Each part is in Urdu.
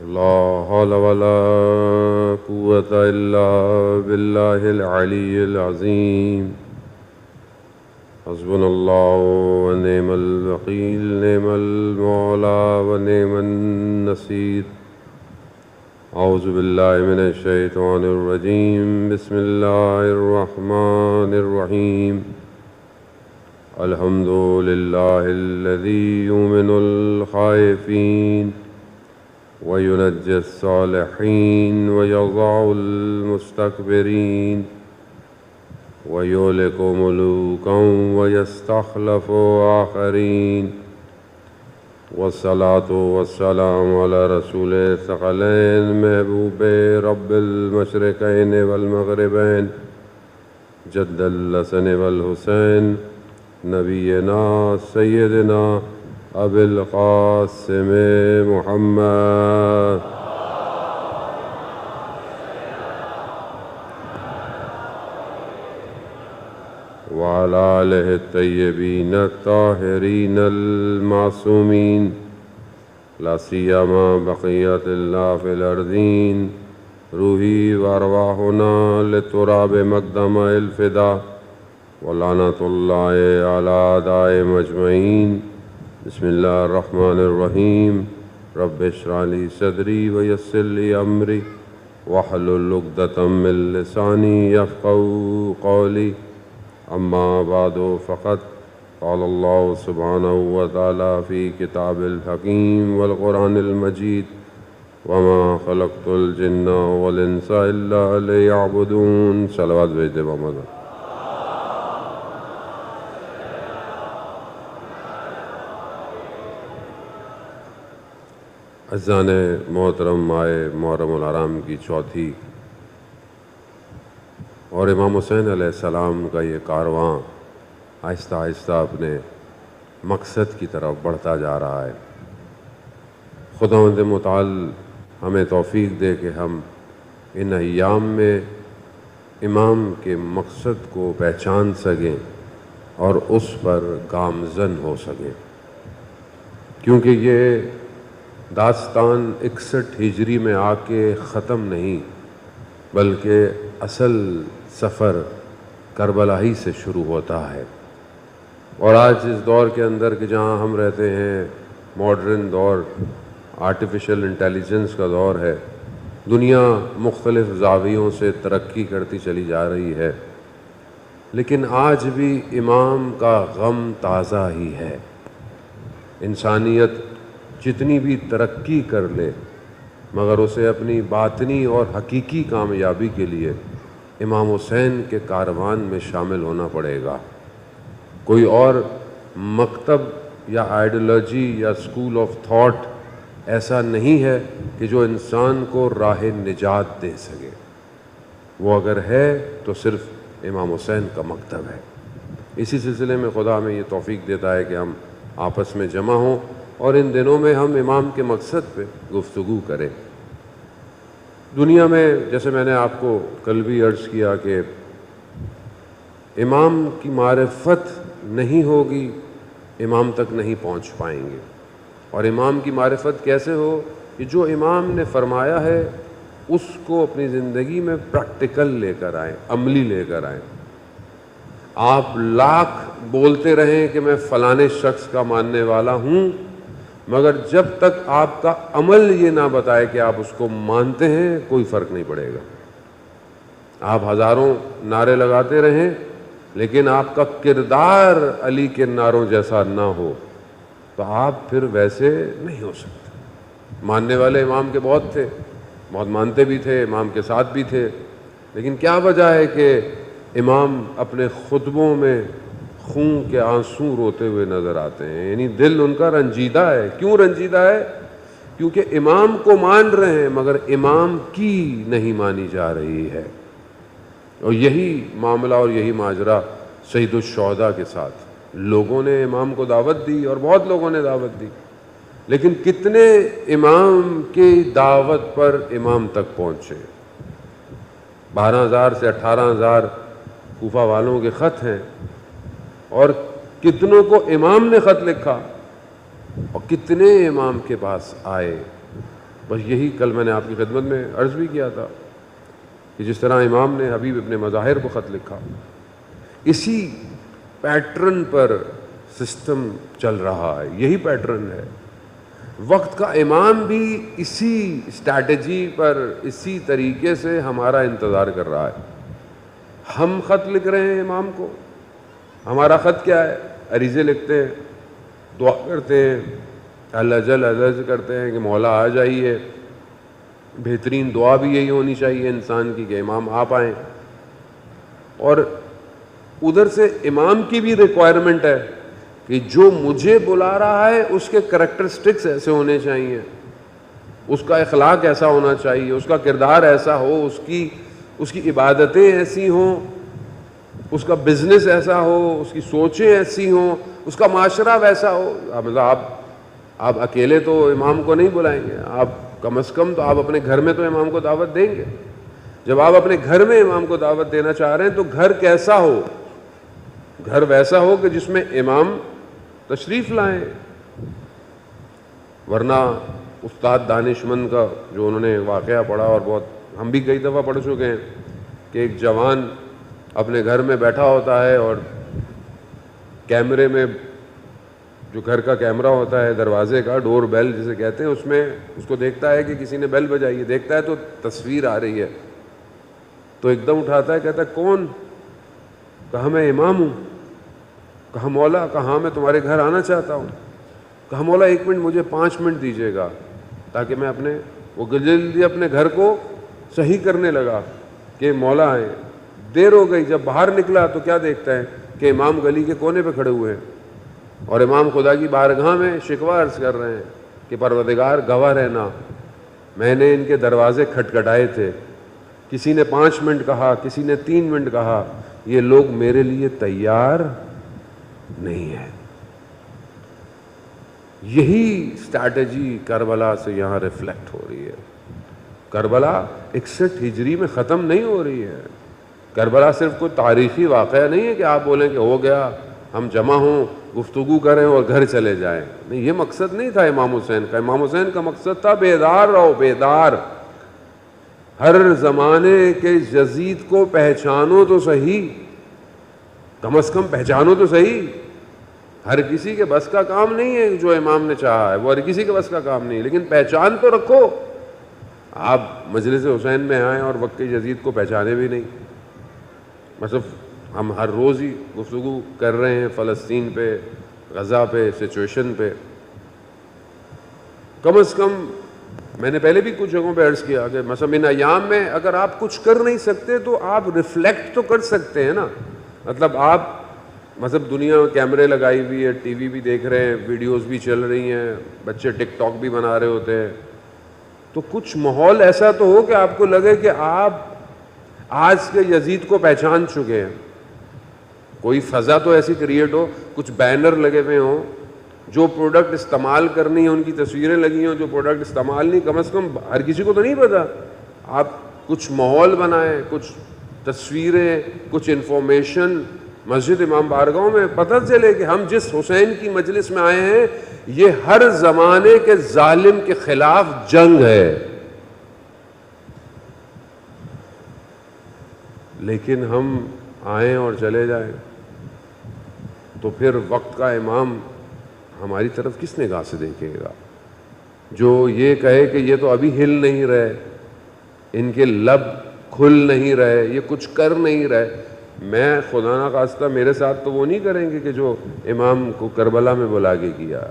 لا حول ولا قوة إلا بالله العلي العظيم حسبنا الله ونعم الوكيل نعم المولى ونعم النصير أعوذ بالله من الشيطان الرجيم بسم الله الرحمن الرحيم الحمد لله الذي يؤمن الخائفين وينجي الصالحين ويضع المستكبرين ويهلك ملوكا ويستخلف آخرين والصلاة والسلام على رسول الثقلين محبوب رب المشرقين والمغربين جد الحسن والحسين نبينا سيدنا أبي القاسم محمد وعلى آله الطيبين الطاهرين المعصومين لا سيما بقية الله في الأرضين روحي وأرواحنا للتراب مقدم الفداء ولعنة الله على أعدائهم أجمعين بسم الله الرحمن الرحيم رب اشرح لي صدري ويسر لي أمري واحلل عقدة من لساني يفقهوا قولي أما بعد فقد قال الله سبحانه وتعالى في كتاب الحكيم والقرآن المجيد وما خلقت الجن والإنس إلا ليعبدون صلوات بھیج دے محمد عزیزان محترم آئے محرم الحرام کی چوتھی اور امام حسین علیہ السلام کا یہ کارواں آہستہ آہستہ اپنے مقصد کی طرف بڑھتا جا رہا ہے۔ خداوند متعال ہمیں توفیق دے کہ ہم ان ایام میں امام کے مقصد کو پہچان سکیں اور اس پر گامزن ہو سکیں، کیونکہ یہ داستان 61 ہجری میں آ کے ختم نہیں بلکہ اصل سفر کربلا ہی سے شروع ہوتا ہے۔ اور آج اس دور کے اندر کہ جہاں ہم رہتے ہیں ماڈرن دور، آرٹیفیشل انٹیلیجنس کا دور ہے، دنیا مختلف زاویوں سے ترقی کرتی چلی جا رہی ہے، لیکن آج بھی امام کا غم تازہ ہی ہے۔ انسانیت جتنی بھی ترقی کر لے مگر اسے اپنی باطنی اور حقیقی کامیابی کے لیے امام حسین کے کاروان میں شامل ہونا پڑے گا۔ کوئی اور مکتب یا آئیڈیالوجی یا اسکول آف تھاٹ ایسا نہیں ہے کہ جو انسان کو راہ نجات دے سکے۔ وہ اگر ہے تو صرف امام حسین کا مکتب ہے۔ اسی سلسلے میں خدا ہمیں یہ توفیق دیتا ہے کہ ہم آپس میں جمع ہوں اور ان دنوں میں ہم امام کے مقصد پہ گفتگو کریں۔ دنیا میں جیسے میں نے آپ کو کل بھی عرض کیا کہ امام کی معرفت نہیں ہوگی امام تک نہیں پہنچ پائیں گے۔ اور امام کی معرفت کیسے ہو کہ جو امام نے فرمایا ہے اس کو اپنی زندگی میں پریکٹیکل لے کر آئیں، عملی لے کر آئیں۔ آپ لاکھ بولتے رہیں کہ میں فلانے شخص کا ماننے والا ہوں، مگر جب تک آپ کا عمل یہ نہ بتائے کہ آپ اس کو مانتے ہیں کوئی فرق نہیں پڑے گا۔ آپ ہزاروں نعرے لگاتے رہیں لیکن آپ کا کردار علی کے نعروں جیسا نہ ہو تو آپ پھر ویسے نہیں ہو سکتے۔ ماننے والے امام کے بہت تھے، بہت مانتے بھی تھے، امام کے ساتھ بھی تھے، لیکن کیا وجہ ہے کہ امام اپنے خطبوں میں خون کے آنسو روتے ہوئے نظر آتے ہیں؟ یعنی دل ان کا رنجیدہ ہے۔ کیوں رنجیدہ ہے؟ کیونکہ امام کو مان رہے ہیں مگر امام کی نہیں مانی جا رہی ہے۔ اور یہی معاملہ اور یہی ماجرا سید الشہداء کے ساتھ، لوگوں نے امام کو دعوت دی اور بہت لوگوں نے دعوت دی، لیکن کتنے امام کی دعوت پر امام تک پہنچے؟ 12,000 سے 18,000 کوفہ والوں کے خط ہیں، اور کتنوں کو امام نے خط لکھا اور کتنے امام کے پاس آئے بس یہی کل میں نے آپ کی خدمت میں عرض بھی کیا تھا کہ جس طرح امام نے حبیب ابن مظاہر کو خط لکھا، اسی پیٹرن پر سسٹم چل رہا ہے، یہی پیٹرن ہے۔ وقت کا امام بھی اسی اسٹریٹجی پر اسی طریقے سے ہمارا انتظار کر رہا ہے۔ ہم خط لکھ رہے ہیں امام کو، ہمارا خط کیا ہے؟ عریضے لکھتے ہیں، دعا کرتے ہیں، اللہ جل عرض کرتے ہیں کہ مولا آ جائیے۔ بہترین دعا بھی یہی ہونی چاہیے انسان کی کہ امام آپ آئیں، اور ادھر سے امام کی بھی ریکوائرمنٹ ہے کہ جو مجھے بلا رہا ہے اس کے کریکٹرسٹکس ایسے ہونے چاہیے، اس کا اخلاق ایسا ہونا چاہیے، اس کا کردار ایسا ہو، اس کی عبادتیں ایسی ہوں، اس کا بزنس ایسا ہو، اس کی سوچیں ایسی ہوں، اس کا معاشرہ ویسا ہو۔ مطلب آپ اکیلے تو امام کو نہیں بلائیں گے، آپ کم از کم تو آپ اپنے گھر میں تو امام کو دعوت دیں گے۔ جب آپ اپنے گھر میں امام کو دعوت دینا چاہ رہے ہیں تو گھر کیسا ہو؟ گھر ویسا ہو کہ جس میں امام تشریف لائیں۔ ورنہ استاد دانشمند کا جو انہوں نے واقعہ پڑھا، اور بہت ہم بھی کئی دفعہ پڑھ چکے ہیں، کہ ایک جوان اپنے گھر میں بیٹھا ہوتا ہے اور کیمرے میں، جو گھر کا کیمرہ ہوتا ہے دروازے کا، ڈور بیل جسے کہتے ہیں، اس میں اس کو دیکھتا ہے کہ کسی نے بیل بجائی ہے، دیکھتا ہے تو تصویر آ رہی ہے، تو ایک دم اٹھاتا ہے، کہتا ہے کون؟ کہا میں امام ہوں۔ کہا مولا؟ کہا میں تمہارے گھر آنا چاہتا ہوں۔ کہا مولا 1 منٹ مجھے 5 منٹ دیجیے گا تاکہ میں وہ جلدی اپنے گھر کو صحیح کرنے لگا کہ مولا آئے۔ دیر ہو گئی، جب باہر نکلا تو کیا دیکھتا ہے کہ امام گلی کے کونے پہ کھڑے ہوئے ہیں، اور امام خدا کی بارگاہ میں شکوہ عرض کر رہے ہیں کہ پروردگار گواہ رہنا، میں نے ان کے دروازے کھٹکھٹائے تھے، کسی نے 5 منٹ کہا، کسی نے 3 منٹ کہا، یہ لوگ میرے لیے تیار نہیں ہے۔ یہی اسٹریٹجی کربلا سے یہاں ریفلیکٹ ہو رہی ہے۔ کربلا 61 ہجری میں ختم نہیں ہو رہی ہے۔ کربلا صرف کوئی تاریخی واقعہ نہیں ہے کہ آپ بولیں کہ ہو گیا، ہم جمع ہوں، گفتگو کریں اور گھر چلے جائیں۔ نہیں، یہ مقصد نہیں تھا امام حسین کا۔ امام حسین کا مقصد تھا بیدار رہو، بیدار، ہر زمانے کے یزید کو پہچانو تو صحیح، کم از کم پہچانو تو صحیح۔ ہر کسی کے بس کا کام نہیں ہے جو امام نے چاہا ہے، وہ ہر کسی کے بس کا کام نہیں ہے، لیکن پہچان تو رکھو۔ آپ مجلس حسین میں آئیں اور وقت کے یزید کو پہچانے بھی نہیں۔ مطلب ہم ہر روز ہی گفتگو کر رہے ہیں فلسطین پہ، غزہ پہ، سچویشن پہ۔ کم از کم میں نے پہلے بھی کچھ جگہوں پہ عرض کیا کہ مثلا ان ایام میں اگر آپ کچھ کر نہیں سکتے تو آپ ریفلیکٹ تو کر سکتے ہیں نا۔ مطلب دنیا میں کیمرے لگائی ہوئی ہے، ٹی وی بھی دیکھ رہے ہیں، ویڈیوز بھی چل رہی ہیں، بچے ٹک ٹاک بھی بنا رہے ہوتے ہیں، تو کچھ ماحول ایسا تو ہو کہ آپ کو لگے کہ آپ آج کے یزید کو پہچان چکے ہیں۔ کوئی فضا تو ایسی کریٹ ہو، کچھ بینر لگے ہوئے ہوں، جو پروڈکٹ استعمال کرنی ہے ان کی تصویریں لگی ہوں، جو پروڈکٹ استعمال نہیں، کم از کم ہر کسی کو تو نہیں پتا۔ آپ کچھ ماحول بنائیں، کچھ تصویریں، کچھ انفارمیشن مسجد امام بارگاہوں میں پتہ چلے کہ ہم جس حسین کی مجلس میں آئے ہیں یہ ہر زمانے کے ظالم کے خلاف جنگ ہے۔ لیکن ہم آئیں اور چلے جائیں تو پھر وقت کا امام ہماری طرف کس نگاہ سے دیکھے گا؟ جو یہ کہے کہ یہ تو ابھی ہل نہیں رہے، ان کے لب کھل نہیں رہے، یہ کچھ کر نہیں رہے، میں خدا نخواستہ میرے ساتھ تو وہ نہیں کریں گے کہ جو امام کو کربلا میں بلا کے کیا۔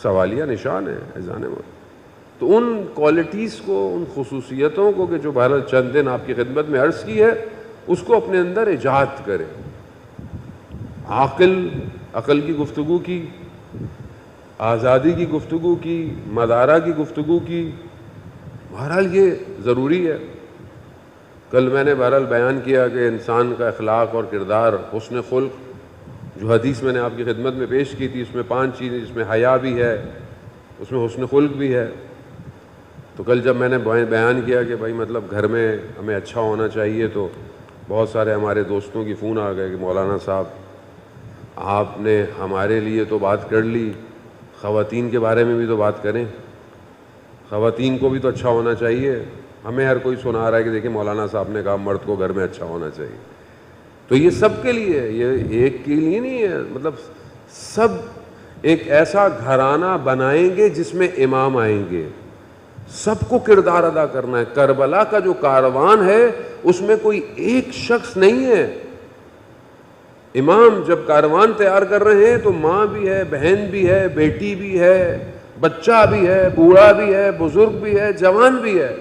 سوالیہ نشان ہے اذان موت۔ تو ان کوالٹیز کو، ان خصوصیتوں کو کہ جو بہرحال چند دن آپ کی خدمت میں عرض کی ہے، اس کو اپنے اندر ایجاد کریں۔ عقل کی گفتگو کی، آزادی کی گفتگو کی، مدارہ کی گفتگو کی، بہرحال یہ ضروری ہے۔ کل میں نے بہرحال بیان کیا کہ انسان کا اخلاق اور کردار، حسن خلق، جو حدیث میں نے آپ کی خدمت میں پیش کی تھی، اس میں 5 چیزیں، جس میں حیا بھی ہے، اس میں حسن خلق بھی ہے۔ تو کل جب میں نے بیان کیا کہ بھائی مطلب گھر میں ہمیں اچھا ہونا چاہیے، تو بہت سارے ہمارے دوستوں کی فون آ گئے کہ مولانا صاحب آپ نے ہمارے لیے تو بات کر لی، خواتین کے بارے میں بھی تو بات کریں۔ خواتین کو بھی تو اچھا ہونا چاہیے. ہمیں ہر کوئی سنا رہا ہے کہ دیکھیں مولانا صاحب نے کہا مرد کو گھر میں اچھا ہونا چاہیے. تو یہ سب کے لیے ہے, یہ ایک کے لیے نہیں ہے. مطلب سب ایک ایسا گھرانہ بنائیں گے جس میں امام آئیں گے, سب کو کردار ادا کرنا ہے. کربلا کا جو کاروان ہے اس میں کوئی ایک شخص نہیں ہے. امام جب کاروان تیار کر رہے ہیں تو ماں بھی ہے, بہن بھی ہے, بیٹی بھی ہے, بچہ بھی ہے, بوڑھا بھی ہے, بزرگ بھی ہے, جوان بھی ہے.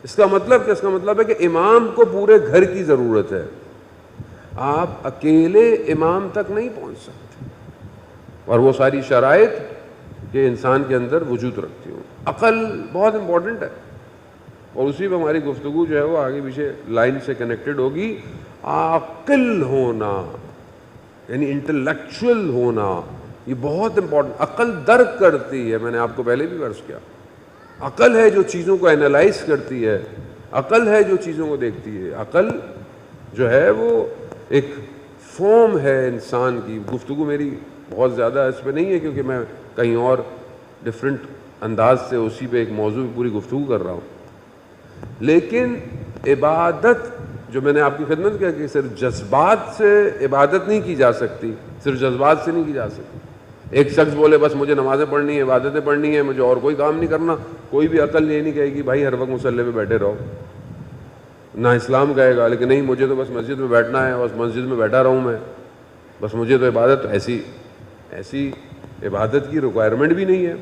اس کا مطلب کیا؟ اس کا مطلب ہے کہ امام کو پورے گھر کی ضرورت ہے. آپ اکیلے امام تک نہیں پہنچ سکتے, اور وہ ساری شرائط کہ انسان کے اندر وجود رکھتی ہوں. عقل بہت امپورٹنٹ ہے, اور اسی پہ ہماری گفتگو جو ہے وہ آگے پیچھے لائن سے کنیکٹڈ ہوگی. عاقل ہونا یعنی انٹلیکچوئل ہونا, یہ بہت امپورٹنٹ. عقل درک کرتی ہے, میں نے آپ کو پہلے بھی عرض کیا, عقل ہے جو چیزوں کو اینالائز کرتی ہے, عقل ہے جو چیزوں کو دیکھتی ہے. عقل جو ہے وہ ایک فارم ہے انسان کی. گفتگو میری بہت زیادہ اس پہ نہیں ہے کیونکہ میں کہیں اور ڈفرینٹ انداز سے اسی پہ ایک موضوع پہ پوری گفتگو کر رہا ہوں. لیکن عبادت جو میں نے آپ کی خدمت کیا کہ صرف جذبات سے عبادت نہیں کی جا سکتی, صرف جذبات سے نہیں کی جا سکتی. ایک شخص بولے بس مجھے نمازیں پڑھنی ہیں, عبادتیں پڑھنی ہیں, مجھے اور کوئی کام نہیں کرنا, کوئی بھی عقل یہ نہیں کہے گی بھائی ہر وقت مصلی پہ بیٹھے رہو. نہ اسلام کہے گا لیکن نہیں مجھے تو بس مسجد میں بیٹھنا ہے, بس مسجد میں بیٹھا رہوں میں, بس مجھے تو عبادت. ایسی عبادت کی ریکوائرمنٹ بھی نہیں ہے.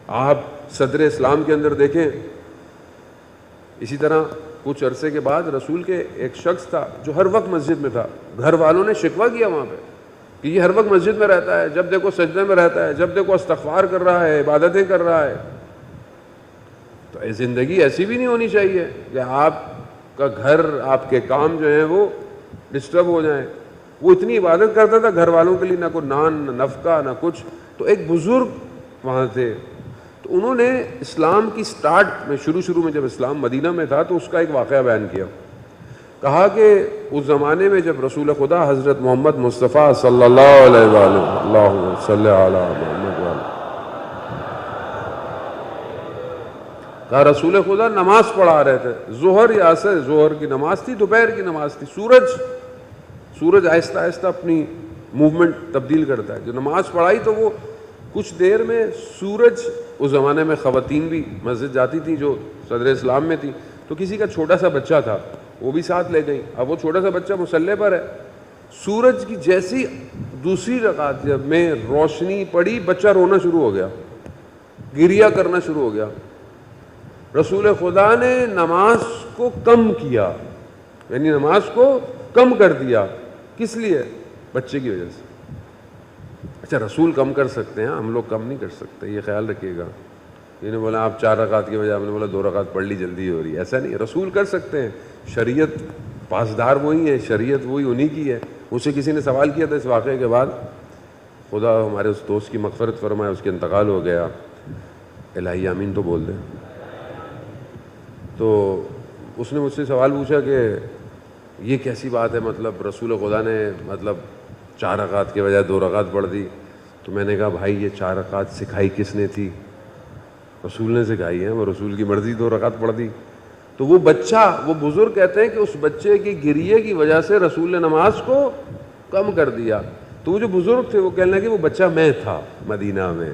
آپ صدر اسلام کے اندر دیکھیں, اسی طرح کچھ عرصے کے بعد رسول کے ایک شخص تھا جو ہر وقت مسجد میں تھا. گھر والوں نے شکوہ کیا وہاں پہ کہ یہ ہر وقت مسجد میں رہتا ہے, جب دیکھو سجدے میں رہتا ہے, جب دیکھو استغفار کر رہا ہے, عبادتیں کر رہا ہے. تو زندگی ایسی بھی نہیں ہونی چاہیے کہ آپ کا گھر, آپ کے کام جو ہیں وہ ڈسٹرب ہو جائیں. وہ اتنی عبادت کرتا تھا گھر والوں کے لیے, نہ کوئی نان, نہ نفقہ, نہ کچھ. تو ایک بزرگ وہاں تھے, تو انہوں نے اسلام کی سٹارٹ میں شروع میں جب اسلام مدینہ میں تھا تو اس کا ایک واقعہ بیان کیا. کہا کہ اس زمانے میں جب رسول خدا حضرت محمد مصطفیٰ صلی اللہ علیہ وآلہ اللہم صلی علی محمد وآلہ, کہا رسول خدا نماز پڑھا رہے تھے, ظہر یا عصر, ظہر کی نماز تھی, دوپہر کی نماز تھی. سورج آہستہ آہستہ اپنی موومنٹ تبدیل کرتا ہے. جو نماز پڑھائی تو وہ کچھ دیر میں سورج, اس زمانے میں خواتین بھی مسجد جاتی تھیں جو صدر اسلام میں تھی, تو کسی کا چھوٹا سا بچہ تھا وہ بھی ساتھ لے گئی. اب وہ چھوٹا سا بچہ مصلی پر ہے, سورج کی جیسی دوسری رکعت میں روشنی پڑی, بچہ رونا شروع ہو گیا, گریہ کرنا شروع ہو گیا. رسول خدا نے نماز کو کم کیا, یعنی نماز کو کم کر دیا. کس لیے؟ بچے کی وجہ سے. اچھا رسول کم کر سکتے ہیں, ہم لوگ کم نہیں کر سکتے, یہ خیال رکھیے گا. انہوں نے بولا آپ 4 رکعت کی بجائے آپ نے بولا 2 رکعت پڑھ لی, جلدی ہو رہی ہے, ایسا نہیں. رسول کر سکتے ہیں, شریعت پاسدار وہی ہے, شریعت وہی انہی کی ہے. اسے کسی نے سوال کیا تھا اس واقعے کے بعد, خدا ہمارے اس دوست کی مغفرت فرمائے, اس کے انتقال ہو گیا, الہی آمین تو بول دیں. تو اس نے مجھ سے سوال پوچھا کہ یہ کیسی بات ہے, مطلب رسول خدا نے مطلب 4 رکعت کے بجائے 2 رکعت پڑھ دی. تو میں نے کہا بھائی یہ 4 رکعت سکھائی کس نے تھی؟ رسول نے سکھائی ہے, وہ رسول کی مرضی 2 رکعت پڑھ دی. تو وہ بچہ, وہ بزرگ کہتے ہیں کہ اس بچے کی گریے کی وجہ سے رسول نے نماز کو کم کر دیا. تو وہ جو بزرگ تھے وہ کہنے لگے وہ بچہ میں تھا مدینہ میں.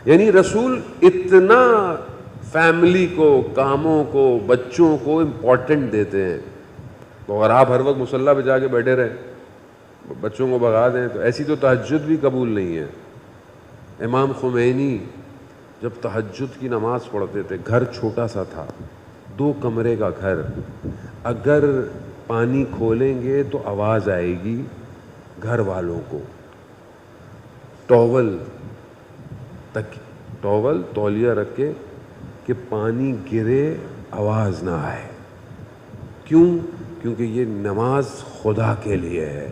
یعنی رسول اتنا فیملی کو, کاموں کو, بچوں کو امپورٹنٹ دیتے ہیں. تو اگر آپ ہر وقت مصلی پہ جا کے بیٹھے رہیں, بچوں کو بھگا دیں, تو ایسی تو تہجد بھی قبول نہیں ہے. امام خمینی جب تہجد کی نماز پڑھتے تھے, گھر چھوٹا سا تھا, 2 کمرے کا گھر, اگر پانی کھولیں گے تو آواز آئے گی گھر والوں کو. تولیہ رکھ کے کہ پانی گرے آواز نہ آئے. کیوں؟ کیونکہ یہ نماز خدا کے لیے ہے,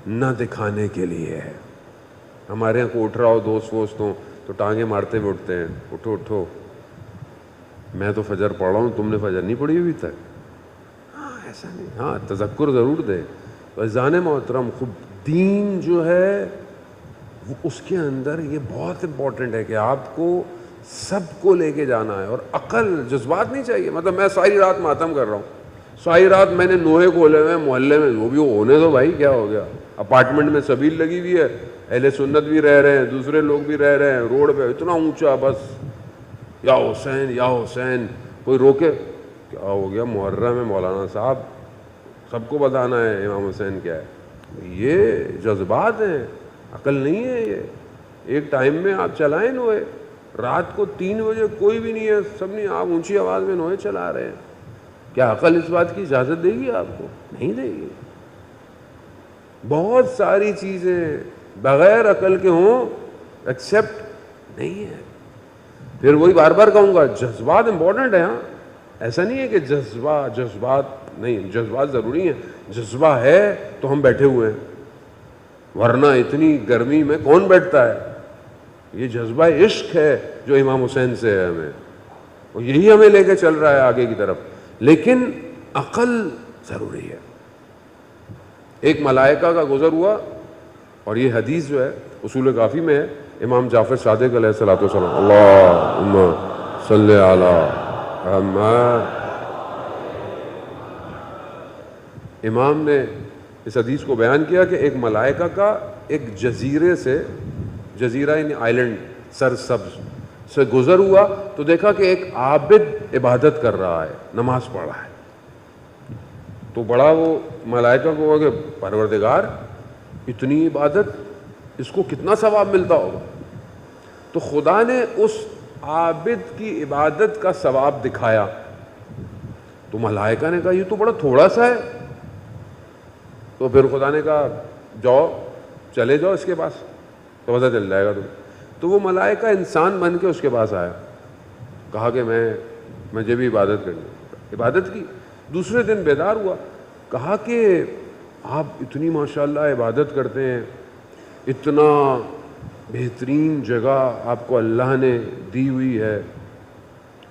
نہ دکھانے کے لیے ہے. ہمارے یہاں کو اٹھ رہا ہو دوست ووست ہوں تو ٹانگیں مارتے ہوئے اٹھتے ہیں, اٹھو اٹھو, میں تو فجر پڑھ رہا ہوں, تم نے فجر نہیں پڑھی ابھی تک. ہاں ایسا نہیں, ہاں تذکر ضرور دے. تو عزیزان محترم, خود دین جو ہے وہ اس کے اندر یہ بہت امپورٹنٹ ہے کہ آپ کو سب کو لے کے جانا ہے. اور عقل, جذبات نہیں چاہیے. مطلب میں ساری رات ماتم کر رہا ہوں, ساری رات میں نے نوحے کھولے ہوئے محلے میں, وہ بھی ہونے دو بھائی, کیا ہو گیا. اپارٹمنٹ میں سبیل لگی ہوئی ہے, اہل سنت بھی رہ رہے ہیں, دوسرے لوگ بھی رہ رہے ہیں, روڈ پہ اتنا اونچا, بس یا حسین یا حسین, کوئی روکے, کیا ہو گیا محرم ہے مولانا صاحب, سب کو بتانا ہے امام حسین کیا ہے. یہ جذبات ہیں, عقل نہیں ہے یہ. ایک ٹائم میں آپ چلائیں نوحے, رات کو 3 بجے کوئی بھی نہیں ہے, سب نہیں, آپ اونچی آواز میں نوحے چلا رہے ہیں. کیا عقل اس بات کی اجازت دے گی آپ کو؟ نہیں دے گی. بہت ساری چیزیں بغیر عقل کے ہوں ایکسیپٹ نہیں ہے. پھر وہی بار بار کہوں گا, جذبات امپورٹنٹ ہیں. ہاں, ایسا نہیں ہے کہ جذبات نہیں, جذبات ضروری ہیں. جذبہ ہے تو ہم بیٹھے ہوئے ہیں, ورنہ اتنی گرمی میں کون بیٹھتا ہے. یہ جذبہ عشق ہے جو امام حسین سے ہے ہمیں, اور یہی ہمیں لے کے چل رہا ہے آگے کی طرف. لیکن عقل ضروری ہے. ایک ملائکہ کا گزر ہوا, اور یہ حدیث جو ہے اصول کافی میں ہے, امام جعفر صادق علیہ الصلوۃ والسلام, اللہم صلی علی محمد. امام نے اس حدیث کو بیان کیا کہ ایک ملائکہ کا ایک جزیرے سے, جزیرہ یعنی آئلینڈ سرسبز سے گزر ہوا, تو دیکھا کہ ایک عابد عبادت کر رہا ہے, نماز پڑھ رہا ہے. تو بڑا وہ ملائکہ کو ہوا کہ پروردگار, اتنی عبادت, اس کو کتنا ثواب ملتا ہوگا. تو خدا نے اس عابد کی عبادت کا ثواب دکھایا. تو ملائکہ نے کہا یہ تو بڑا تھوڑا سا ہے. تو پھر خدا نے کہا جاؤ, چلے جاؤ اس کے پاس, تو پتہ چل جائے گا تم. تو وہ ملائکہ انسان بن کے اس کے پاس آیا, کہا کہ مجھے بھی عبادت کرنی. عبادت کی. دوسرے دن بیدار ہوا, کہا کہ آپ اتنی ماشاءاللہ عبادت کرتے ہیں, اتنا بہترین جگہ آپ کو اللہ نے دی ہوئی ہے,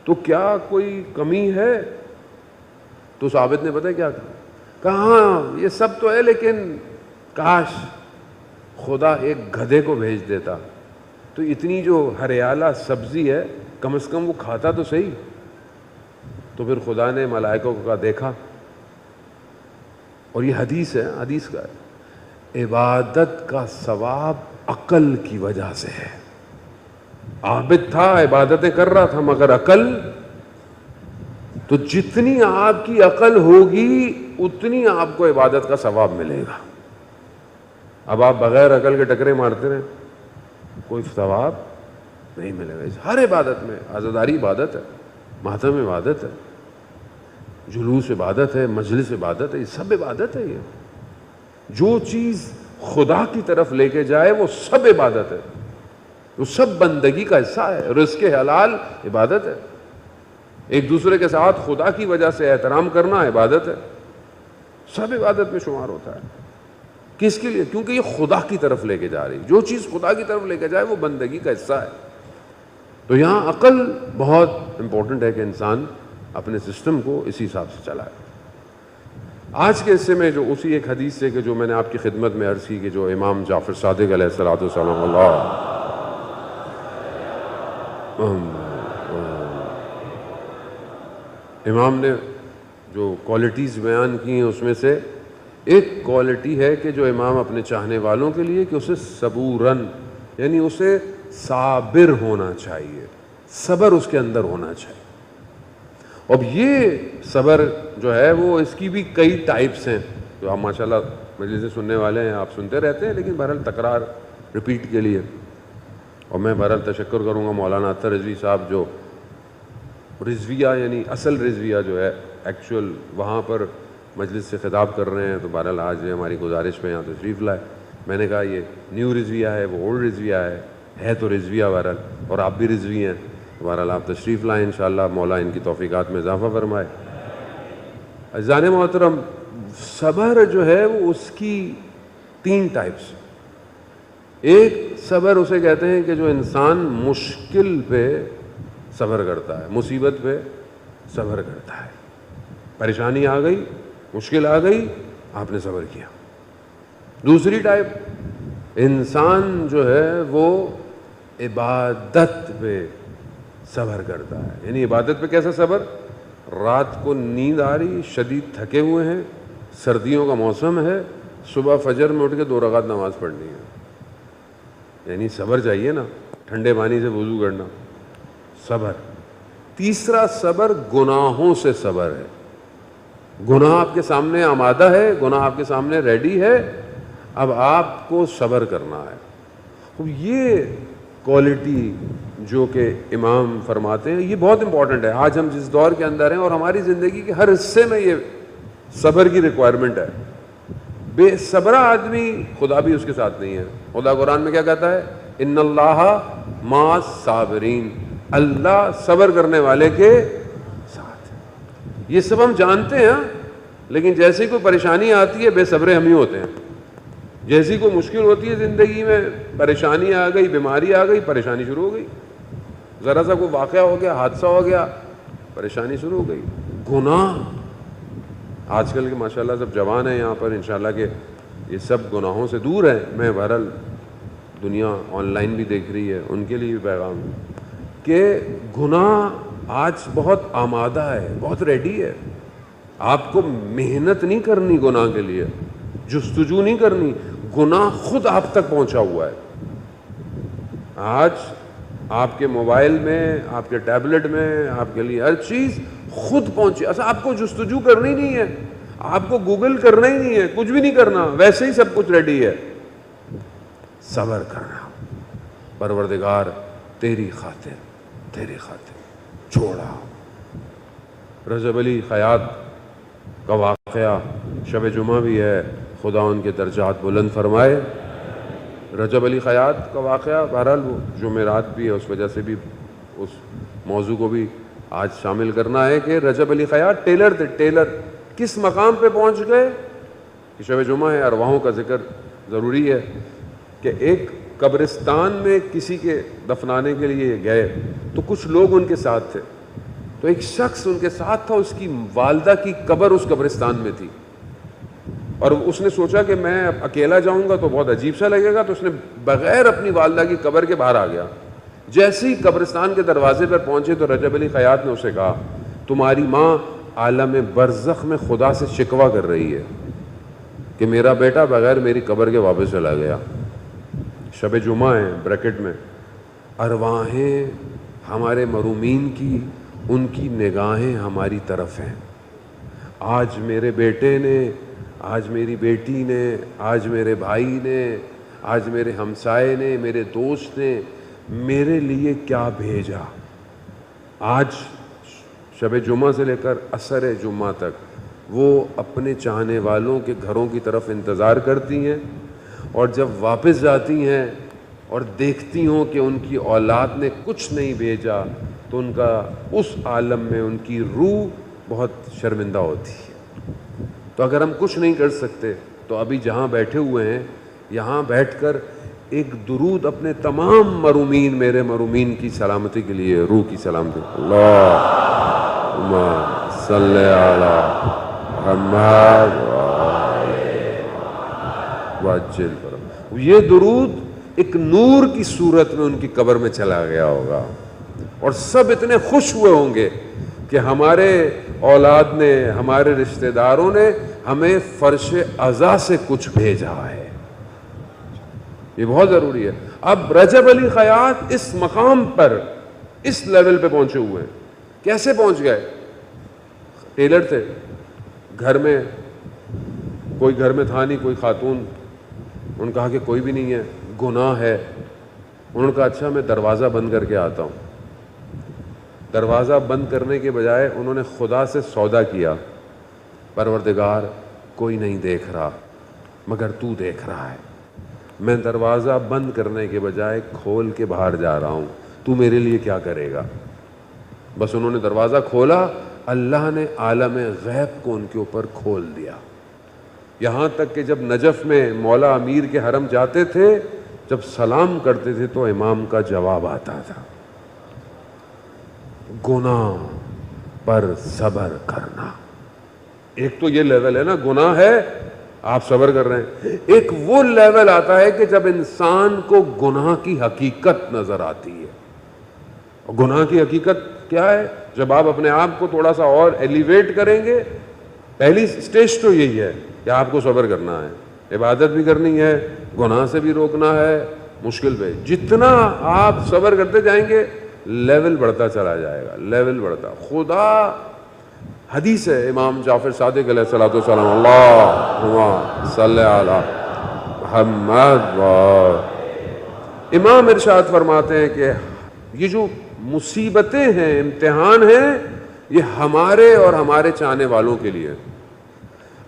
تو کیا کوئی کمی ہے. تو اس عابد نے پتہ کیا کہا, ہاں یہ سب تو ہے, لیکن کاش خدا ایک گدھے کو بھیج دیتا, تو اتنی جو ہریالہ سبزی ہے کم از کم وہ کھاتا تو صحیح. تو پھر خدا نے ملائکوں کو کہا دیکھا, اور یہ حدیث ہے, حدیث کا ہے, عبادت کا ثواب عقل کی وجہ سے ہے. عابد تھا, عبادتیں کر رہا تھا, مگر عقل, تو جتنی آپ کی عقل ہوگی اتنی آپ کو عبادت کا ثواب ملے گا. اب آپ بغیر عقل کے ٹکرے مارتے رہیں, کوئی ثواب نہیں ملے گا. ہر عبادت میں, عزاداری عبادت ہے, ماتم عبادت ہے, جلوس عبادت ہے, مجلس عبادت ہے, یہ سب عبادت ہے. یہ جو چیز خدا کی طرف لے کے جائے وہ سب عبادت ہے, وہ سب بندگی کا حصہ ہے. رزق حلال عبادت ہے. ایک دوسرے کے ساتھ خدا کی وجہ سے احترام کرنا عبادت ہے. سب عبادت میں شمار ہوتا ہے. کس کے لیے؟ کیونکہ یہ خدا کی طرف لے کے جا رہی. جو چیز خدا کی طرف لے کے جائے وہ بندگی کا حصہ ہے. تو یہاں عقل بہت امپورٹنٹ ہے کہ انسان اپنے سسٹم کو اسی حساب سے چلائے. آج کے حصے میں جو اسی ایک حدیث سے کہ جو میں نے آپ کی خدمت میں عرض کی کہ جو امام جعفر صادق علیہ الصلوۃ والسلام, اللہ امام نے جو کوالٹیز بیان کی ہیں اس میں سے ایک کوالٹی ہے کہ جو امام اپنے چاہنے والوں کے لیے کہ اسے صبوراً, یعنی اسے صابر ہونا چاہیے, صبر اس کے اندر ہونا چاہیے. اب یہ صبر جو ہے وہ اس کی بھی کئی ٹائپس ہیں جو آپ ماشاءاللہ مجلس سے سننے والے ہیں, آپ سنتے رہتے ہیں, لیکن بہرحال تکرار ریپیٹ کے لیے. اور میں بہرحال تشکر کروں گا مولانا اطہر رضوی صاحب جو رضویہ یعنی اصل رضویہ جو ہے ایکچوئل وہاں پر مجلس سے خطاب کر رہے ہیں. تو بہرحال آج ہماری گزارش میں یہاں تشریف لائے. میں نے کہا یہ نیو رضویہ ہے, وہ اولڈ رضویہ ہے تو رضویہ بہرحال, اور آپ بھی رضوی ہیں. بہرحال آپ تشریف لائیں, انشاءاللہ مولا ان کی توفیقات میں اضافہ فرمائے. عزیزان محترم, صبر جو ہے وہ اس کی 3 ٹائپس. ایک صبر اسے کہتے ہیں کہ جو انسان مشکل پہ صبر کرتا ہے, مصیبت پہ صبر کرتا ہے. پریشانی آ گئی, مشکل آ گئی, آپ نے صبر کیا. دوسری ٹائپ, انسان جو ہے وہ عبادت پہ صبر کرتا ہے. یعنی عبادت پہ کیسا صبر؟ رات کو نیند آ رہی، شدید تھکے ہوئے ہیں، سردیوں کا موسم ہے، صبح فجر میں اٹھ کے 2 رکعت نماز پڑھنی ہے. یعنی صبر چاہیے نا، ٹھنڈے پانی سے وضو کرنا، صبر. تیسرا صبر گناہوں سے صبر ہے. گناہ آپ کے سامنے آمادہ ہے، گناہ آپ کے سامنے ریڈی ہے، اب آپ کو صبر کرنا ہے. یہ کوالٹی جو کہ امام فرماتے ہیں یہ بہت امپورٹنٹ ہے. آج ہم جس دور کے اندر ہیں اور ہماری زندگی کے ہر حصے میں یہ صبر کی ریکوائرمنٹ ہے. بے صبرہ آدمی خدا بھی اس کے ساتھ نہیں ہے. خدا قرآن میں کیا کہتا ہے؟ ان اللہ مع الصابرین، اللہ صبر کرنے والے کے ساتھ. یہ سب ہم جانتے ہیں، لیکن جیسے کوئی پریشانی آتی ہے بے صبرے ہم ہی ہوتے ہیں. جیسی کوئی مشکل ہوتی ہے زندگی میں، پریشانی آ گئی، بیماری آ گئی، پریشانی شروع ہو گئی. ذرا سا کوئی واقعہ ہو گیا، حادثہ ہو گیا، پریشانی شروع ہو گئی. گناہ، آج کل کے ماشاءاللہ سب جوان ہیں یہاں پر انشاءاللہ کہ یہ سب گناہوں سے دور ہیں. میں بہرحال دنیا آن لائن بھی دیکھ رہی ہے، ان کے لیے بھی پیغام کہ گناہ آج بہت آمادہ ہے، بہت ریڈی ہے. آپ کو محنت نہیں کرنی گناہ کے لیے، جستجو نہیں کرنی، گناہ خود آپ تک پہنچا ہوا ہے. آج آپ کے موبائل میں، آپ کے ٹیبلٹ میں، آپ کے لیے ہر چیز خود پہنچی. اصل آپ کو جستجو کرنی نہیں ہے، آپ کو گوگل کرنا ہی نہیں ہے، کچھ بھی نہیں کرنا، ویسے ہی سب کچھ ریڈی ہے. صبر کرنا. پروردگار تیری خاطر، تیری خاطر چھوڑا. رجب علی خیاط کا واقعہ شب جمعہ بھی ہے، خدا ان کے درجات بلند فرمائے. رجب علی خیاط کا واقعہ بہرحال وہ جمعرات بھی ہے، اس وجہ سے بھی اس موضوع کو بھی آج شامل کرنا ہے کہ رجب علی خیاط ٹیلر تھے. ٹیلر کس مقام پہ پہنچ گئے کہ شب جمعہ ہے، ارواحوں کا ذکر ضروری ہے. کہ ایک قبرستان میں کسی کے دفنانے کے لیے گئے تو کچھ لوگ ان کے ساتھ تھے، تو ایک شخص ان کے ساتھ تھا، اس کی والدہ کی قبر اس قبرستان میں تھی، اور اس نے سوچا کہ میں اکیلا جاؤں گا تو بہت عجیب سا لگے گا، تو اس نے بغیر اپنی والدہ کی قبر کے باہر آ گیا. جیسے ہی قبرستان کے دروازے پر پہنچے تو رجب علی خیاط نے اسے کہا تمہاری ماں عالم برزخ میں خدا سے شکوہ کر رہی ہے کہ میرا بیٹا بغیر میری قبر کے واپس چلا گیا. شب جمعہ ہے بریکٹ میں، ارواحیں ہمارے مرومین کی، ان کی نگاہیں ہماری طرف ہیں. آج میرے بیٹے نے، آج میری بیٹی نے، آج میرے بھائی نے، آج میرے ہمسائے نے، میرے دوست نے میرے لیے کیا بھیجا. آج شب جمعہ سے لے کر عصر جمعہ تک وہ اپنے چاہنے والوں کے گھروں کی طرف انتظار کرتی ہیں، اور جب واپس جاتی ہیں اور دیکھتی ہوں کہ ان کی اولاد نے کچھ نہیں بھیجا تو ان کا اس عالم میں ان کی روح بہت شرمندہ ہوتی ہے. تو اگر ہم کچھ نہیں کر سکتے تو ابھی جہاں بیٹھے ہوئے ہیں یہاں بیٹھ کر ایک درود اپنے تمام مرومین، میرے مرومین کی سلامتی کے لیے، روح کی سلامتی. اللہم صلی علی محمد وعجل فرج. یہ درود ایک نور کی صورت میں ان کی قبر میں چلا گیا ہوگا، اور سب اتنے خوش ہوئے ہوں گے کہ ہمارے اولاد نے، ہمارے رشتہ داروں نے ہمیں فرش عزا سے کچھ بھیجا ہے. یہ بہت ضروری ہے. اب رجب علی خیاط اس مقام پر، اس لیول پہ پہنچے ہوئے ہیں. کیسے پہنچ گئے؟ ٹیلر تھے، گھر میں کوئی گھر میں تھا نہیں، کوئی خاتون. انہوں نے کہا کہ کوئی بھی نہیں ہے، گناہ ہے. انہوں نے کہا اچھا میں دروازہ بند کر کے آتا ہوں. دروازہ بند کرنے کے بجائے انہوں نے خدا سے سودا کیا، پروردگار کوئی نہیں دیکھ رہا مگر تو دیکھ رہا ہے، میں دروازہ بند کرنے کے بجائے کھول کے باہر جا رہا ہوں، تو میرے لیے کیا کرے گا. بس انہوں نے دروازہ کھولا، اللہ نے عالم غیب کو ان کے اوپر کھول دیا. یہاں تک کہ جب نجف میں مولا امیر کے حرم جاتے تھے، جب سلام کرتے تھے تو امام کا جواب آتا تھا. گناہ پر صبر کرنا. ایک تو یہ لیول ہے نا، گناہ ہے آپ صبر کر رہے ہیں. ایک وہ لیول آتا ہے کہ جب انسان کو گناہ کی حقیقت نظر آتی ہے گناہ کی حقیقت کیا ہے؟ جب آپ اپنے آپ کو تھوڑا سا اور ایلیویٹ کریں گے، پہلی سٹیج تو یہی ہے کہ آپ کو صبر کرنا ہے، عبادت بھی کرنی ہے، گناہ سے بھی روکنا ہے، مشکل پہ جتنا آپ صبر کرتے جائیں گے لیول بڑھتا چلا جائے گا، لیول بڑھتا. خدا، حدیث ہے امام جعفر صادق علیہ الصلوۃ والسلام، اللہم صلی علی محمد. امام ارشاد فرماتے ہیں کہ یہ جو مصیبتیں ہیں، امتحان ہیں، یہ ہمارے اور ہمارے چاہنے والوں کے لیے.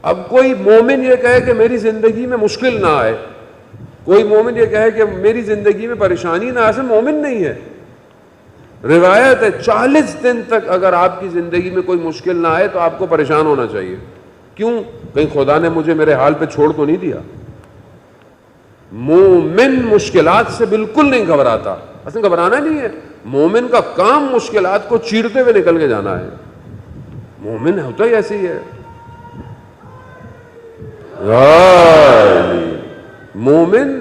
اب کوئی مومن یہ کہے کہ میری زندگی میں مشکل نہ آئے، کوئی مومن یہ کہے کہ میری زندگی میں پریشانی نہ آئے، مومن نہیں ہے. روایت ہے 40 دن تک اگر آپ کی زندگی میں کوئی مشکل نہ آئے تو آپ کو پریشان ہونا چاہیے. کیوں؟ کہیں خدا نے مجھے میرے حال پہ چھوڑ تو نہیں دیا. مومن مشکلات سے بالکل نہیں گھبراتا، اصل گھبرانا نہیں ہے. مومن کا کام مشکلات کو چیرتے ہوئے نکل کے جانا ہے. مومن ہوتا ہی ایسے ہی ہے. مومن،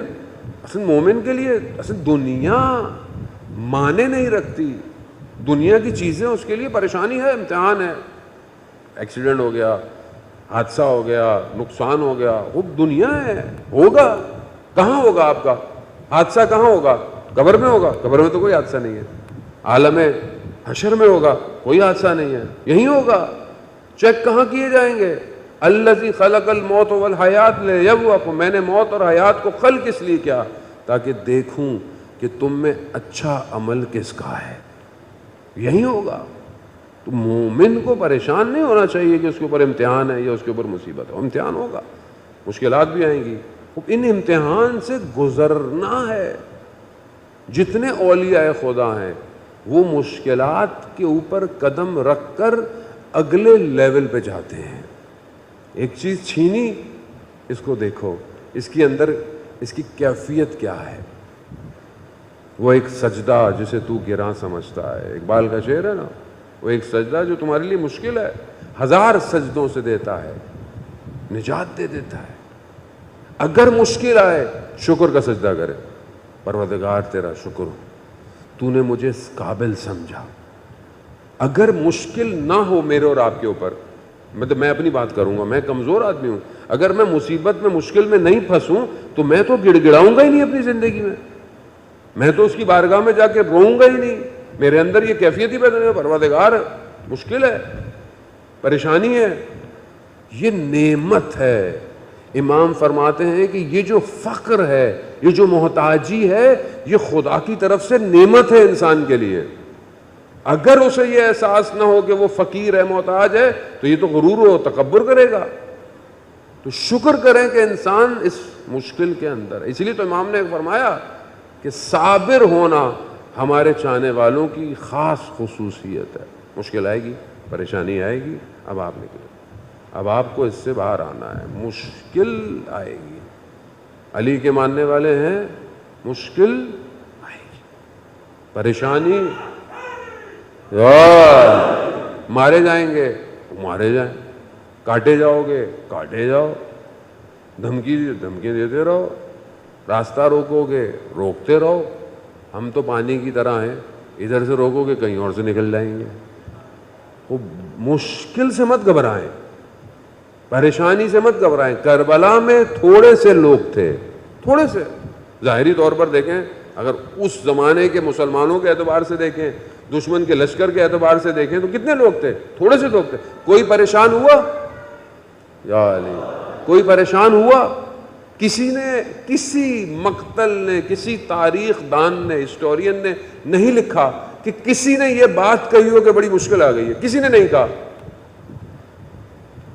اصل مومن کے لیے اصل دنیا معنی نہیں رکھتی. دنیا کی چیزیں اس کے لیے پریشانی ہے، امتحان ہے. ایکسیڈنٹ ہو گیا، حادثہ ہو گیا، نقصان ہو گیا، وہ دنیا ہے. ہوگا، کہاں ہوگا آپ کا حادثہ؟ کہاں ہوگا؟ قبر میں ہوگا؟ قبر میں تو کوئی حادثہ نہیں ہے. عالم حشر میں ہوگا؟ کوئی حادثہ نہیں ہے، یہیں ہوگا. چیک کہاں کیے جائیں گے؟ الذی خلق الموت والحیات لیبلوکم، میں نے موت اور حیات کو خلق اس لیے کیا تاکہ دیکھوں کہ تم میں اچھا عمل کس کا ہے. یہی ہوگا. تو مومن کو پریشان نہیں ہونا چاہیے کہ اس کے اوپر امتحان ہے یا اس کے اوپر مصیبت ہے. امتحان ہوگا، مشکلات بھی آئیں گی، ان امتحان سے گزرنا ہے. جتنے اولیاء خدا ہیں وہ مشکلات کے اوپر قدم رکھ کر اگلے لیول پہ جاتے ہیں. ایک چیز چھینی، اس کو دیکھو اس کے اندر اس کی کیفیت کیا ہے. وہ ایک سجدہ جسے تو گراں سمجھتا ہے، اقبال کا شعر ہے نا، وہ ایک سجدہ جو تمہارے لیے مشکل ہے 1000 سجدوں سے دیتا ہے، نجات دے دیتا ہے. اگر مشکل آئے شکر کا سجدہ کرے، پروردگار تیرا شکر، تو نے مجھے اس قابل سمجھا. اگر مشکل نہ ہو میرے اور آپ کے اوپر، مطلب میں اپنی بات کروں گا، میں کمزور آدمی ہوں، اگر میں مصیبت میں مشکل میں نہیں پھنسوں تو میں تو گڑ گڑاؤں گا ہی نہیں اپنی زندگی میں تو اس کی بارگاہ میں جا کے روؤں گا ہی نہیں. میرے اندر یہ کیفیت ہی پیدا نہیں. پروردگار مشکل ہے، پریشانی ہے، یہ نعمت ہے. امام فرماتے ہیں کہ یہ جو فقر ہے، یہ جو محتاجی ہے، یہ خدا کی طرف سے نعمت ہے انسان کے لیے. اگر اسے یہ احساس نہ ہو کہ وہ فقیر ہے، محتاج ہے، تو یہ تو غرور و تکبر کرے گا. تو شکر کریں کہ انسان اس مشکل کے اندر. اس لیے تو امام نے فرمایا کہ صابر ہونا ہمارے چاہنے والوں کی خاص خصوصیت ہے. مشکل آئے گی، پریشانی آئے گی، اب آپ نکلیں، اب آپ کو اس سے باہر آنا ہے. مشکل آئے گی، علی کے ماننے والے ہیں، مشکل آئے گی، پریشانی، مارے جائیں گے مارے جائیں، کاٹے جاؤ گے کاٹے جاؤ، دھمکی دیتے رہو، راستہ روکو گے روکتے رہو. ہم تو پانی کی طرح ہیں، ادھر سے روکو گے کہیں اور سے نکل جائیں گے. وہ مشکل سے مت گھبرائیں، پریشانی سے مت گھبرائیں. کربلا میں تھوڑے سے لوگ تھے، تھوڑے سے. ظاہری طور پر دیکھیں، اگر اس زمانے کے مسلمانوں کے اعتبار سے دیکھیں، دشمن کے لشکر کے اعتبار سے دیکھیں تو کتنے لوگ تھے؟ تھوڑے سے لوگ تھے. کوئی پریشان ہوا؟ یا علی، کوئی پریشان ہوا؟ کسی نے، کسی مقتل نے، کسی تاریخ دان نے، ہسٹورین نے نہیں لکھا کہ کسی نے یہ بات کہی ہو کہ بڑی مشکل آ گئی ہے. کسی نے نہیں کہا.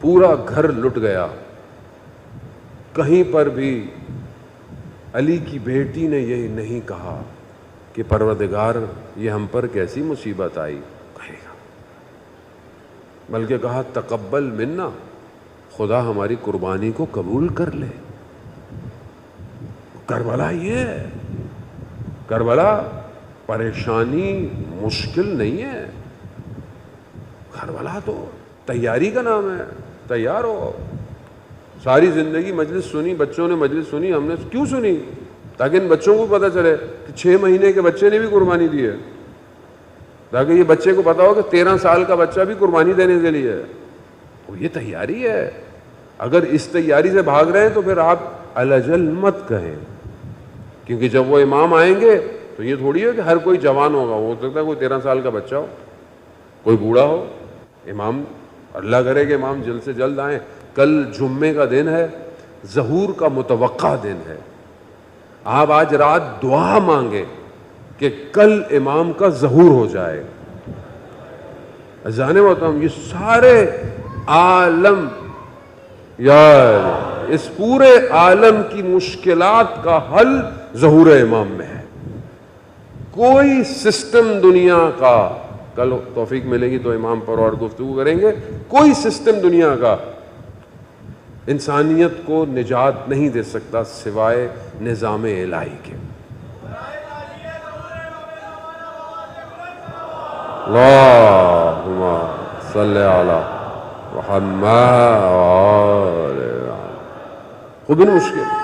پورا گھر لٹ گیا. کہیں پر بھی علی کی بیٹی نے یہ نہیں کہا کہ پروردگار یہ ہم پر کیسی مصیبت آئی، کہے گا، بلکہ کہا تقبل منا، خدا ہماری قربانی کو قبول کر لے. کربلا یہ ہے، کربلا پریشانی مشکل نہیں ہے. کربلا تو تیاری کا نام ہے. تیار ہو. ساری زندگی مجلس سنی، بچوں نے مجلس سنی، ہم نے کیوں سنی؟ تاکہ ان بچوں کو پتہ چلے کہ 6 مہینے کے بچے نے بھی قربانی دی ہے. تاکہ یہ بچے کو پتا ہو کہ 13 سال کا بچہ بھی قربانی دینے کے لیے ہے. وہ یہ تیاری ہے. اگر اس تیاری سے بھاگ رہے ہیں تو پھر آپ الجل مت کہیں, کیونکہ جب وہ امام آئیں گے تو یہ تھوڑی ہے کہ ہر کوئی جوان ہوگا. ہو سکتا ہے کوئی 13 سال کا بچہ ہو, کوئی بوڑھا ہو. امام اللہ کرے کہ امام جلد سے جلد آئیں. کل جمعے کا دن ہے, ظہور کا متوقع دن ہے. آپ آج رات دعا مانگے کہ کل امام کا ظہور ہو جائے. جانے محترم, یہ سارے عالم, یار اس پورے عالم کی مشکلات کا حل ظہور امام میں ہے. کوئی سسٹم دنیا کا, کل توفیق ملے گی تو امام پر اور گفتگو کریں گے, کوئی سسٹم دنیا کا انسانیت کو نجات نہیں دے سکتا سوائے نظام الہی کے. اللہم صلی علی محمد. خود بھی مشکل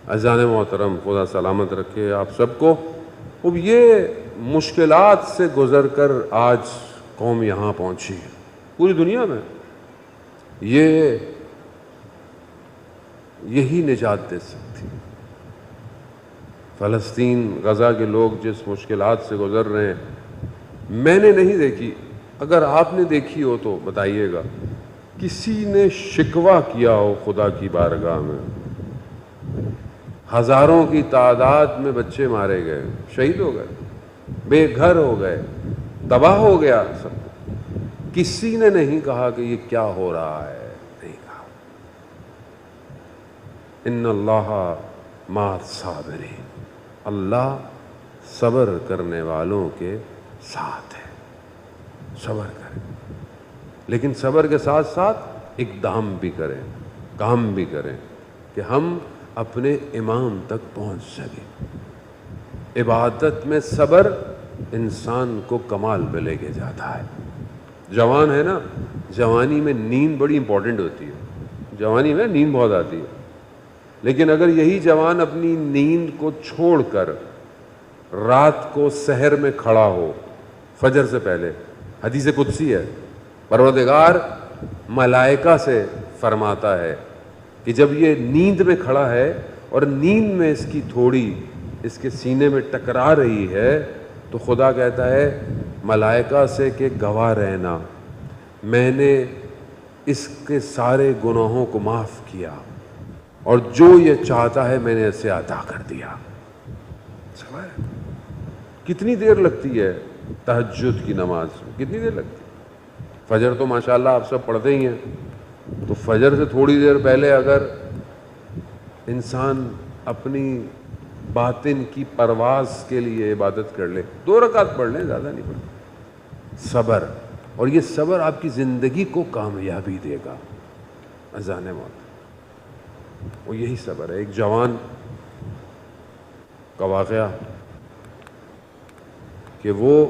اذان محترم, خدا سلامت رکھے آپ سب کو. اب یہ مشکلات سے گزر کر آج قوم یہاں پہنچی ہے پوری دنیا میں. یہی نجات دے سکتی. فلسطین, غزہ کے لوگ جس مشکلات سے گزر رہے ہیں, میں نے نہیں دیکھی, اگر آپ نے دیکھی ہو تو بتائیے گا, کسی نے شکوہ کیا ہو خدا کی بارگاہ میں. ہزاروں کی تعداد میں بچے مارے گئے, شہید ہو گئے, بے گھر ہو گئے, تباہ ہو گیا سب. کسی نے نہیں کہا کہ یہ کیا ہو رہا ہے, نہیں کہا. ان اللہ مع الصابرین, اللہ صبر کرنے والوں کے ساتھ ہے. صبر کریں, لیکن صبر کے ساتھ ساتھ اقدام بھی کریں, کام بھی کریں کہ ہم اپنے امام تک پہنچ سکیں. عبادت میں صبر انسان کو کمال پہ لے کے جاتا ہے. جوان ہے نا, جوانی میں نیند بڑی امپورٹنٹ ہوتی ہے. جوانی میں نیند بہت آتی ہے, لیکن اگر یہی جوان اپنی نیند کو چھوڑ کر رات کو سحر میں کھڑا ہو فجر سے پہلے, حدیث قدسی ہے, پروردگار ملائکہ سے فرماتا ہے کہ جب یہ نیند میں کھڑا ہے اور نیند میں اس کی تھوڑی اس کے سینے میں ٹکرا رہی ہے, تو خدا کہتا ہے ملائکہ سے کہ گواہ رہنا, میں نے اس کے سارے گناہوں کو معاف کیا اور جو یہ چاہتا ہے میں نے اسے عطا کر دیا. کتنی دیر لگتی ہے تہجد کی نماز میں, کتنی دیر لگتی ہے. فجر تو ماشاءاللہ آپ سب پڑھتے ہی ہیں, تو فجر سے تھوڑی دیر پہلے اگر انسان اپنی باطن کی پرواز کے لیے عبادت کر لے, 2 رکعت پڑھ لیں, زیادہ نہیں پڑھ. صبر, اور یہ صبر آپ کی زندگی کو کامیابی دے گا. اذان موت وہ یہی صبر ہے. ایک جوان کا واقعہ کہ وہ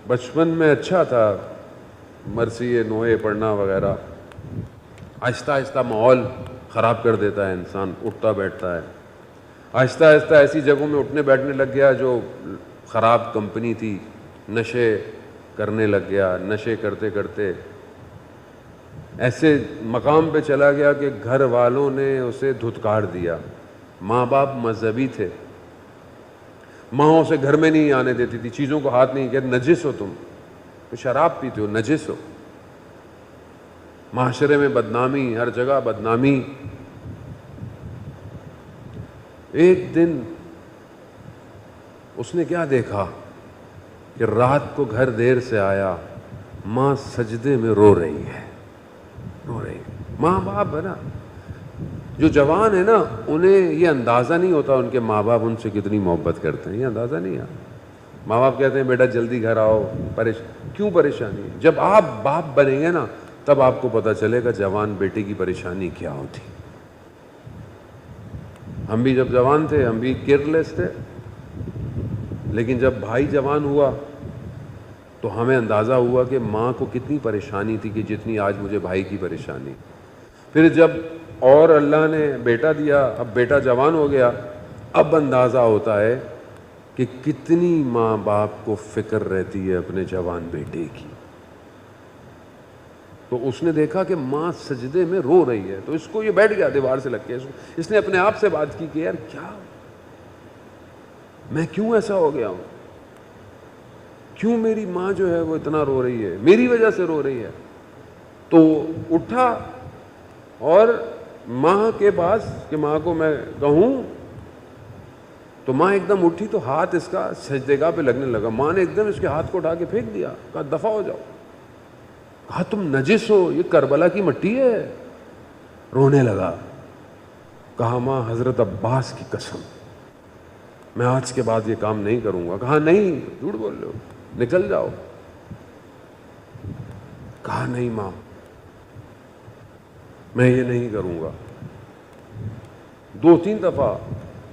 بچپن میں اچھا تھا, مرثیے نوحے پڑھنا وغیرہ, آہستہ آہستہ ماحول خراب کر دیتا ہے, انسان اٹھتا بیٹھتا ہے, آہستہ آہستہ ایسی جگہوں میں اٹھنے بیٹھنے لگ گیا جو خراب کمپنی تھی, نشے کرنے لگ گیا, نشے کرتے کرتے ایسے مقام پہ چلا گیا کہ گھر والوں نے اسے دھتکار دیا. ماں باپ مذہبی تھے, ماں اسے گھر میں نہیں آنے دیتی تھی, چیزوں کو ہاتھ نہیں کیا, نجس ہو تم, شراب پیتے ہو, نجس ہو. معاشرے میں بدنامی, ہر جگہ بدنامی. ایک دن اس نے کیا دیکھا کہ رات کو گھر دیر سے آیا, ماں سجدے میں رو رہی ہے, رو رہی ہے. ماں باپ ہے نا, جو جوان ہے نا, انہیں یہ اندازہ نہیں ہوتا ان کے ماں باپ ان سے کتنی محبت کرتے ہیں, یہ اندازہ نہیں ہے. ماں باپ کہتے ہیں بیٹا جلدی گھر آؤ, کیوں پریشانی ہے. جب آپ باپ بنیں گے نا تب آپ کو پتہ چلے گا جوان بیٹے کی پریشانی کیا ہوتی. ہم بھی جب جوان تھے ہم بھی کیئرلیس تھے, لیکن جب بھائی جوان ہوا تو ہمیں اندازہ ہوا کہ ماں کو کتنی پریشانی تھی کہ جتنی آج مجھے بھائی کی پریشانی. پھر جب اور اللہ نے بیٹا دیا, اب بیٹا جوان ہو گیا, اب اندازہ ہوتا ہے کہ کتنی ماں باپ کو فکر رہتی ہے اپنے جوان بیٹے کی. تو اس نے دیکھا کہ ماں سجدے میں رو رہی ہے, تو اس کو یہ بیٹھ گیا دیوار سے لگ کے. اس نے اپنے آپ سے بات کی کہ یار کیا میں کیوں ایسا ہو گیا ہوں, کیوں میری ماں جو ہے وہ اتنا رو رہی ہے, میری وجہ سے رو رہی ہے. تو اٹھا اور ماں کے پاس کہ ماں کو میں کہوں, تو ماں ایک دم اٹھی تو ہاتھ اس کا سجدےگاہ پہ لگنے لگا. ماں نے ایک دم اس کے ہاتھ کو اٹھا کے پھینک دیا, کہا دفع ہو جاؤ. کہا تم نجس ہو, یہ کربلا کی مٹی ہے. رونے لگا. کہا ماں حضرت عباس کی قسم میں آج کے بعد یہ کام نہیں کروں گا. کہا نہیں, جھوٹ بول رہے ہو, نکل جاؤ. کہا نہیں ماں میں یہ نہیں کروں گا. 2-3 دفعہ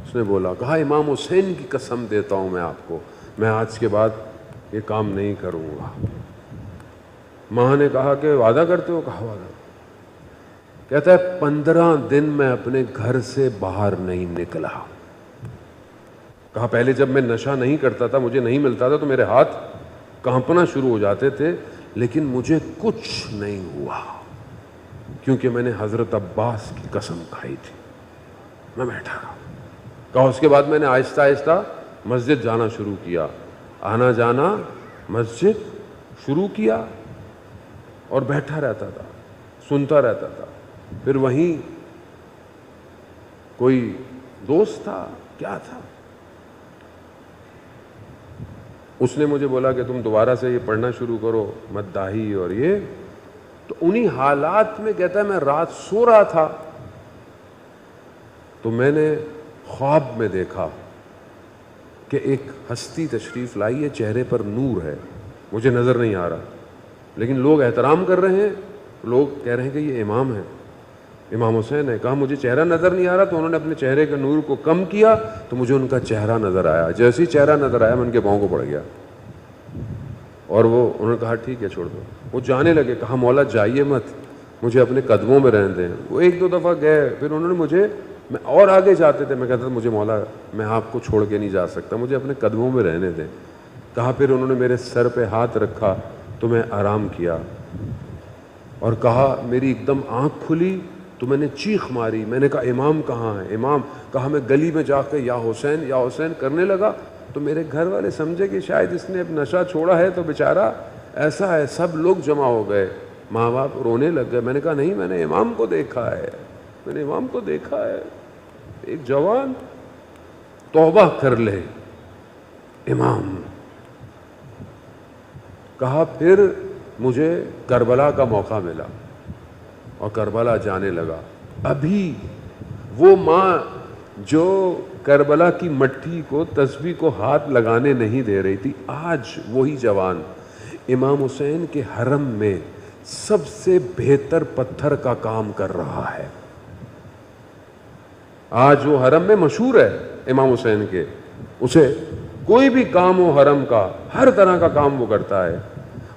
اس نے بولا. کہا امام حسین کی قسم دیتا ہوں میں آپ کو, میں آج کے بعد یہ کام نہیں کروں گا. ماں نے کہا کہ وعدہ کرتے ہو؟ کہا وعدہ. کہتا ہے 15 دن میں اپنے گھر سے باہر نہیں نکلا. کہا پہلے جب میں نشہ نہیں کرتا تھا, مجھے نہیں ملتا تھا, تو میرے ہاتھ کانپنا شروع ہو جاتے تھے, لیکن مجھے کچھ نہیں ہوا کیونکہ میں نے حضرت عباس کی قسم کھائی تھی. میں بیٹھا رہا. کہا اس کے بعد میں نے آہستہ آہستہ مسجد جانا شروع کیا, آنا جانا مسجد شروع کیا, اور بیٹھا رہتا تھا, سنتا رہتا تھا. پھر وہیں کوئی دوست تھا, کیا تھا, اس نے مجھے بولا کہ تم دوبارہ سے یہ پڑھنا شروع کرو مداحی اور یہ. تو انہی حالات میں کہتا ہے میں رات سو رہا تھا تو میں نے خواب میں دیکھا کہ ایک ہستی تشریف لائی ہے, چہرے پر نور ہے, مجھے نظر نہیں آ رہا, لیکن لوگ احترام کر رہے ہیں, لوگ کہہ رہے ہیں کہ یہ امام ہے, امام حسین ہے. کہا مجھے چہرہ نظر نہیں آ رہا, تو انہوں نے اپنے چہرے کے نور کو کم کیا تو مجھے ان کا چہرہ نظر آیا. جیسے ہی چہرہ نظر آیا میں ان کے پاؤں کو پڑ گیا, اور وہ انہوں نے کہا ٹھیک ہے چھوڑ دو. وہ جانے لگے. کہا مولا جائیے مت, مجھے اپنے قدموں میں رہنے دیں. وہ 1-2 دفعہ گئے, پھر انہوں نے مجھے, میں اور آگے جاتے تھے, میں کہتا تھا مجھے مولا میں آپ کو چھوڑ کے نہیں جا سکتا, مجھے اپنے قدموں میں رہنے دیں. کہا پھر انہوں نے میرے سر پہ ہاتھ رکھا تو میں آرام کیا, اور کہا میری ایک دم آنکھ کھلی تو میں نے چیخ ماری. میں نے کہا امام کہاں ہے, امام. کہا میں گلی میں جا کے یا حسین کرنے لگا, تو میرے گھر والے سمجھے کہ شاید اس نے اب نشہ چھوڑا ہے تو بیچارہ ایسا ہے. سب لوگ جمع ہو گئے, ماں باپ رونے لگ گئے. میں نے کہا نہیں, میں نے امام کو دیکھا ہے, میں نے امام کو دیکھا ہے. ایک جوان توبہ کر لے, امام. کہا پھر مجھے کربلا کا موقع ملا اور کربلا جانے لگا. ابھی وہ ماں جو کربلا کی مٹی کو, تسبیح کو ہاتھ لگانے نہیں دے رہی تھی, آج وہی جوان امام حسین کے حرم میں سب سے بہتر پتھر کا کام کر رہا ہے. آج وہ حرم میں مشہور ہے امام حسین کے, اسے کوئی بھی کام ہو حرم کا, ہر طرح کا کام وہ کرتا ہے.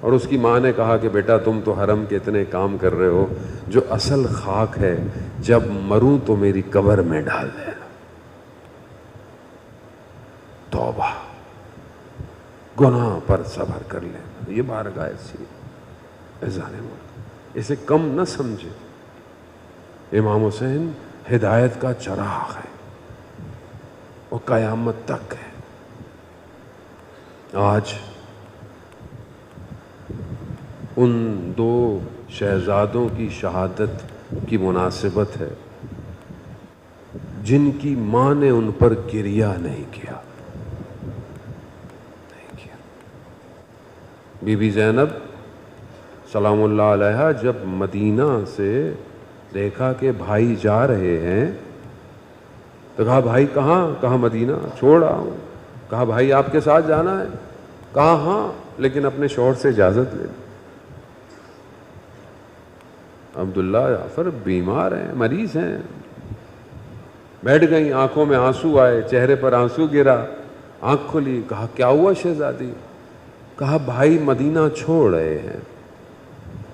اور اس کی ماں نے کہا کہ بیٹا تم تو حرم کے اتنے کام کر رہے ہو, جو اصل خاک ہے جب مروں تو میری قبر میں ڈال دینا. توبہ, گناہ پر صبر کر لیں. یہ بارگاہ ایسی اذان ملک, اسے کم نہ سمجھے. امام حسین ہدایت کا چراغ ہے, وہ قیامت تک ہے. آج ان 2 شہزادوں کی شہادت کی مناسبت ہے جن کی ماں نے ان پر گریہ نہیں کیا. بی بی زینب سلام اللہ علیہا جب مدینہ سے دیکھا کہ بھائی جا رہے ہیں تو کہا بھائی کہاں؟ کہا مدینہ, چھوڑ رہا ہوں. کہا بھائی آپ کے ساتھ جانا ہے؟ کہا ہاں, لیکن اپنے شوہر سے اجازت لے. عبداللہ جعفر بیمار ہیں, مریض ہیں. بیٹھ گئیں, آنکھوں میں آنسو آئے, چہرے پر آنسو گرا, آنکھ کھلی. کہا کیا ہوا شہزادی؟ کہا بھائی مدینہ چھوڑ رہے ہیں.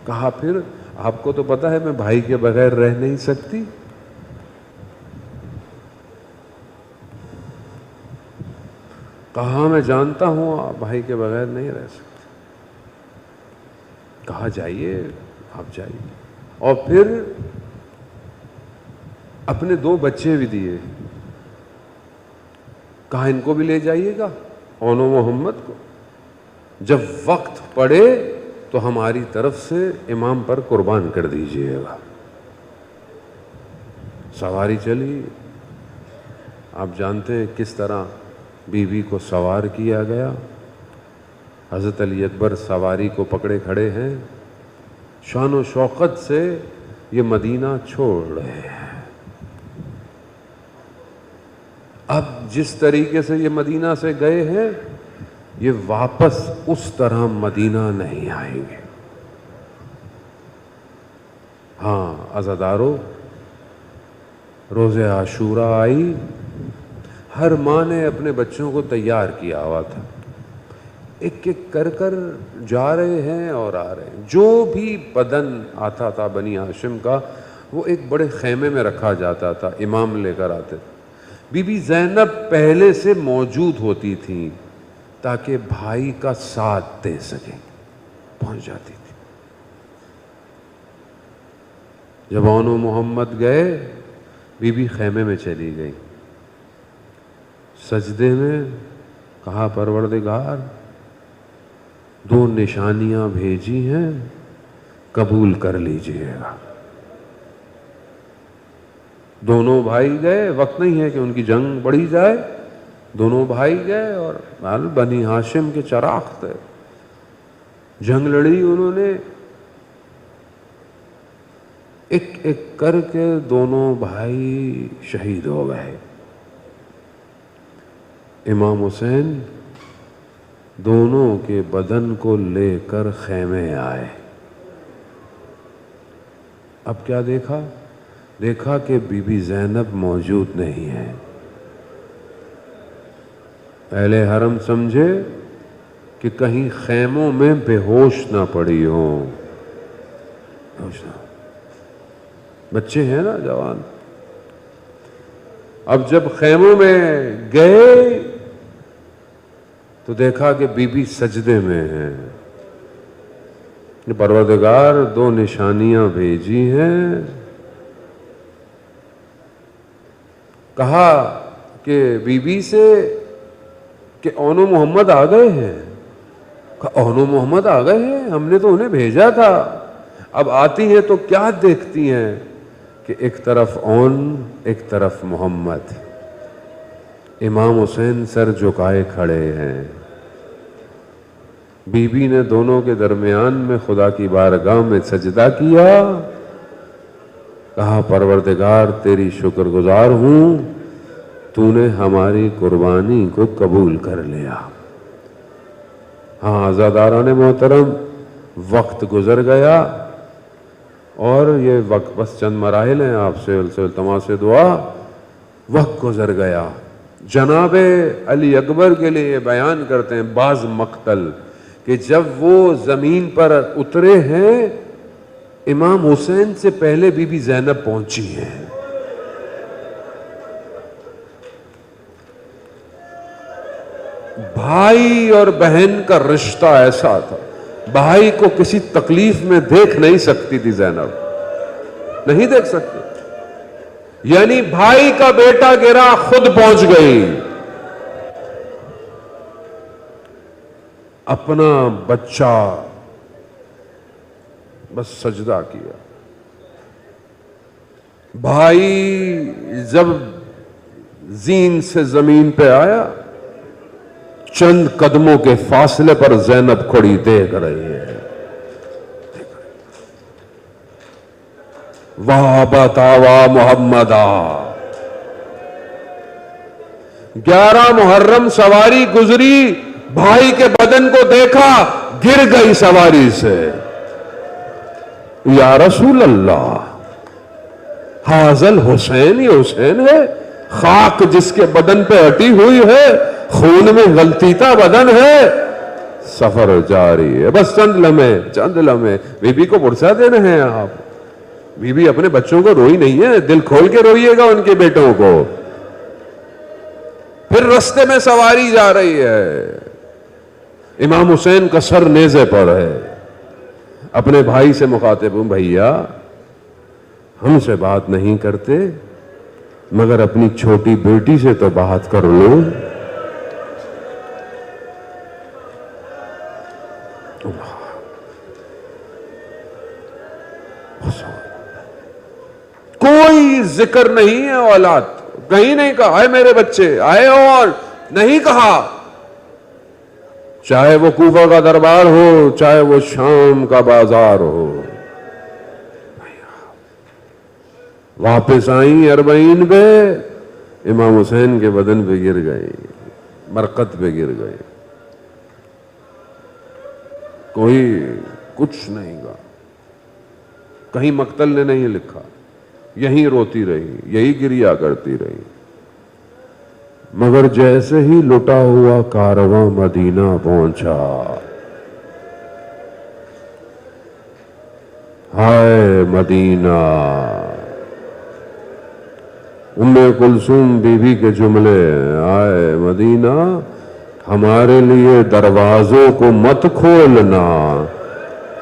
کہا پھر آپ کو تو پتا ہے میں بھائی کے بغیر رہ نہیں سکتی. کہا میں جانتا ہوں آپ بھائی کے بغیر نہیں رہ سکتے. کہا جائیے آپ جائیے. اور پھر اپنے 2 بچے بھی دیے. کہا ان کو بھی لے جائیے گا اون و محمد کو, جب وقت پڑے تو ہماری طرف سے امام پر قربان کر دیجئے گا. سواری چلی. آپ جانتے ہیں کس طرح بی بی کو سوار کیا گیا. حضرت علی اکبر سواری کو پکڑے کھڑے ہیں, شان و شوقت سے یہ مدینہ چھوڑ رہے ہیں. اب جس طریقے سے یہ مدینہ سے گئے ہیں یہ واپس اس طرح مدینہ نہیں آئیں گے. ہاں عزادارو, روز عاشورہ آئی, ہر ماں نے اپنے بچوں کو تیار کیا ہوا تھا. ایک ایک کر کر جا رہے ہیں اور آ رہے ہیں. جو بھی بدن آتا تھا بنی ہاشم کا وہ ایک بڑے خیمے میں رکھا جاتا تھا, امام لے کر آتے تھے. بی بی زینب پہلے سے موجود ہوتی تھیں تاکہ بھائی کا ساتھ دے سکیں, پہنچ جاتی تھی. جب اون و محمد گئے بی بی خیمے میں چلی گئی. سجدے میں کہا پروردگار 2 نشانیاں بھیجی ہیں, قبول کر لیجئے گا. دونوں بھائی گئے, وقت نہیں ہے کہ ان کی جنگ بڑھی جائے. دونوں بھائی گئے اور بنی ہاشم کے چراغ تھے. جنگ لڑی انہوں نے, ایک ایک کر کے دونوں بھائی شہید ہو گئے. امام حسین دونوں کے بدن کو لے کر خیمے آئے. اب کیا دیکھا؟ دیکھا کہ بی بی زینب موجود نہیں ہے. اہل حرم سمجھے کہ کہیں خیموں میں بے ہوش نہ پڑی ہو. بچے ہیں نا جوان. اب جب خیموں میں گئے تو دیکھا کہ بی بی سجدے میں ہے. پروردگار 2 نشانیاں بھیجی ہیں. کہا کہ بی بی سے کہ اون و محمد آ گئے ہیں. کہا اون و محمد آ گئے ہیں, ہم نے تو انہیں بھیجا تھا. اب آتی ہیں تو کیا دیکھتی ہیں کہ ایک طرف اون ایک طرف محمد. امام حسین سر جھکائے کھڑے ہیں. بی بی نے دونوں کے درمیان میں خدا کی بارگاہ میں سجدہ کیا. کہا پروردگار تیری شکر گزار ہوں, تو نے ہماری قربانی کو قبول کر لیا. ہاں عزاداران محترم, وقت گزر گیا اور یہ وقت بس چند مراحل ہیں, آپ سے التماس دعا. وقت گزر گیا. جناب علی اکبر کے لیے یہ بیان کرتے ہیں بعض مقتل کہ جب وہ زمین پر اترے ہیں امام حسین سے پہلے بی بی زینب پہنچی ہیں. بھائی اور بہن کا رشتہ ایسا تھا, بھائی کو کسی تکلیف میں دیکھ نہیں سکتی تھی زینب, نہیں دیکھ سکتی. یعنی بھائی کا بیٹا گرا خود پہنچ گئی. اپنا بچہ بس سجدہ کیا. بھائی جب زین سے زمین پہ آیا, چند قدموں کے فاصلے پر زینب کھڑی دیکھ رہی ہے. واہ بتاوا محمدا. 11 محرم سواری گزری, بھائی کے بدن کو دیکھا, گر گئی سواری سے. یا رسول اللہ, حاضل حسین, یہ حسین ہے, خاک جس کے بدن پہ ہٹی ہوئی ہے, خون میں غلطیتا بدن ہے, سفر جاری ہے. بس چند لمحے بی بی کو پرسا دینا ہے آپ. بی بی اپنے بچوں کو روئی نہیں ہے, دل کھول کے روئیے گا ان کے بیٹوں کو. پھر رستے میں سواری جا رہی ہے, امام حسین کا سر نیزے پر ہے, اپنے بھائی سے مخاطب ہوں, بھیا ہم سے بات نہیں کرتے مگر اپنی چھوٹی بیٹی سے تو بات کر لو. کوئی ذکر نہیں ہے اولاد, کہیں نہیں کہا آئے میرے بچے آئے ہو, اور نہیں کہا. چاہے وہ کوفہ کا دربار ہو, چاہے وہ شام کا بازار ہو. واپس آئیں اربعین پہ, امام حسین کے بدن پہ گر گئی, مرقد پہ گر گئی. کوئی کچھ نہیں کہا, کہیں مقتل نے نہیں لکھا, یہیں روتی رہی, یہی گریا کرتی رہی. مگر جیسے ہی لٹا ہوا کارواں مدینہ پہنچا, ہائے مدینہ, ام کلثوم بی بی کے جملے, آئے مدینہ ہمارے لیے دروازوں کو مت کھولنا,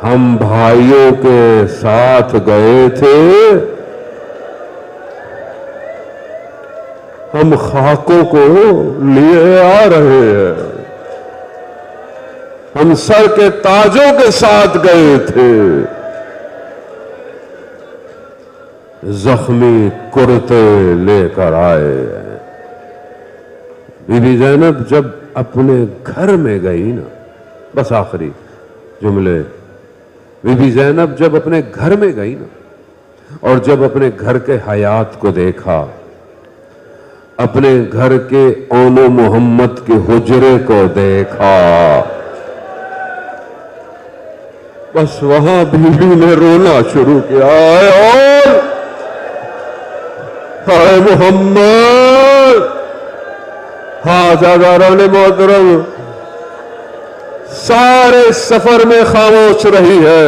ہم بھائیوں کے ساتھ گئے تھے, ہم خاکوں کو لیے آ رہے ہیں, ہم سر کے تاجوں کے ساتھ گئے تھے, زخمی کرتے لے کر آئے ہیں. بی بی زینب جب اپنے گھر میں گئی نا, بس آخری جملے, بی بی زینب جب اپنے گھر میں گئی نا, اور جب اپنے گھر کے حیات کو دیکھا, اپنے گھر کے اون و محمد کے حجرے کو دیکھا, بس وہاں بی بی نے رونا شروع کیا, اے محمد. ہاں زاداران محترم, سارے سفر میں خاموش رہی ہے,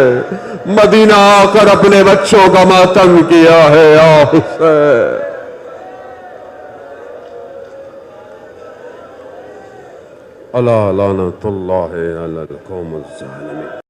مدینہ آ کر اپنے بچوں کا ماتم کیا ہے. یا حسین, الا لعنت اللہ علی القوم الظالمین.